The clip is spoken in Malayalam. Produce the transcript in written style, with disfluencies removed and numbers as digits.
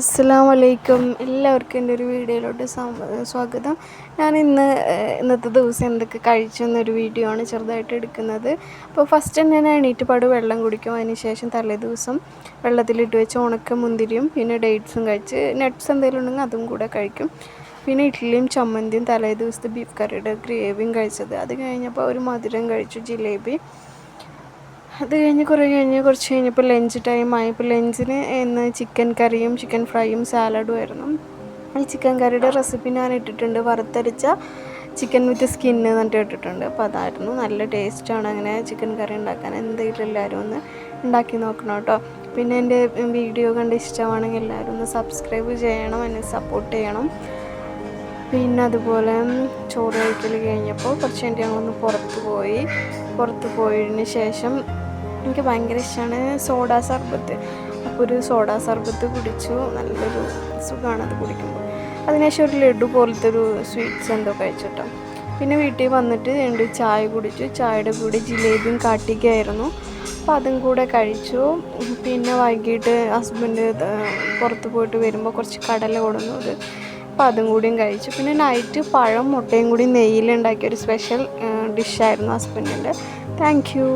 അസ്സലാമലൈക്കും. എല്ലാവർക്കും എൻ്റെ ഒരു വീഡിയോയിലോട്ട് സ്വാഗതം. ഞാൻ ഇന്നത്തെ ദിവസം എന്തൊക്കെ കഴിച്ചു എന്നൊരു വീഡിയോ ആണ് ചെറുതായിട്ട് എടുക്കുന്നത്. അപ്പോൾ ഫസ്റ്റ് ഞാൻ എണീറ്റ് പാട് വെള്ളം കുടിക്കും. അതിന് ശേഷം തലേ ദിവസം വെള്ളത്തിലിട്ട് വെച്ച് ഉണക്ക മുന്തിരിയും പിന്നെ ഡേറ്റ്സും കഴിച്ച് നട്ട്സ് എന്തെങ്കിലും ഉണ്ടെങ്കിൽ അതും കൂടെ കഴിക്കും. പിന്നെ ഇഡ്ഡലിയും ചമ്മന്തിയും തലേ ദിവസത്തെ ബീഫ് കറിയുടെ ഗ്രേവിയും കഴിച്ചത്. അത് കഴിഞ്ഞപ്പോൾ ഒരു മധുരം കഴിച്ചു, ജിലേബി. അത് കഴിഞ്ഞ് കുറച്ച് കഴിഞ്ഞപ്പോൾ ലഞ്ച് ടൈമായി. ഇപ്പോൾ ലഞ്ചിന് ഇന്ന് ചിക്കൻ കറിയും ചിക്കൻ ഫ്രൈയും സാലഡും ആയിരുന്നു. ഈ ചിക്കൻ കറിയുടെ റെസിപ്പി ഞാൻ ഇട്ടിട്ടുണ്ട്, വറുത്തരച്ച ചിക്കൻ വിത്ത് സ്കിന്ന് എന്നിട്ട് ഇട്ടിട്ടുണ്ട്. അപ്പോൾ അതായിരുന്നു, നല്ല ടേസ്റ്റാണ് അങ്ങനെ ചിക്കൻ കറി ഉണ്ടാക്കാൻ. എന്തെങ്കിലും എല്ലാവരും ഒന്ന് ഉണ്ടാക്കി നോക്കണം കേട്ടോ. പിന്നെ എൻ്റെ വീഡിയോ കണ്ട് ഇഷ്ടമാണെങ്കിൽ എല്ലാവരും ഒന്ന് സബ്സ്ക്രൈബ് ചെയ്യണം, എന്നെ സപ്പോർട്ട് ചെയ്യണം. പിന്നെ അതുപോലെ ചോറ് കഴിക്കൽ കഴിഞ്ഞപ്പോൾ കുറച്ച് കഴിഞ്ഞ് ഞങ്ങളൊന്ന് പുറത്ത് പോയതിന് ശേഷം എനിക്ക് ഭയങ്കര ഇഷ്ടമാണ് സോഡാ സർബത്ത്. അപ്പോൾ ഒരു സോഡാ സർബത്ത് കുടിച്ചു, നല്ലൊരു സുഖമാണ് അത് കുടിക്കുമ്പോൾ. അതിനുശേഷം ഒരു ലഡു പോലത്തെ ഒരു സ്വീറ്റ്സ് എന്തോ കഴിച്ചിട്ടോ. പിന്നെ വീട്ടിൽ വന്നിട്ട് ചായ കുടിച്ചു. ചായയുടെ കൂടെ ജിലേബിയും കാട്ടിക്കായിരുന്നു, അപ്പോൾ അതും കൂടെ കഴിച്ചു. പിന്നെ വൈകിട്ട് ഹസ്ബൻഡ് പുറത്ത് പോയിട്ട് വരുമ്പോൾ കുറച്ച് കടല കൊടുന്നത്, അപ്പോൾ അതും കൂടിയും കഴിച്ചു. പിന്നെ നൈറ്റ് പഴം മുട്ടയും കൂടി നെയ്യിലുണ്ടാക്കിയൊരു സ്പെഷ്യൽ ഡിഷായിരുന്നു ഹസ്ബൻഡിൻ്റെ. Thank you.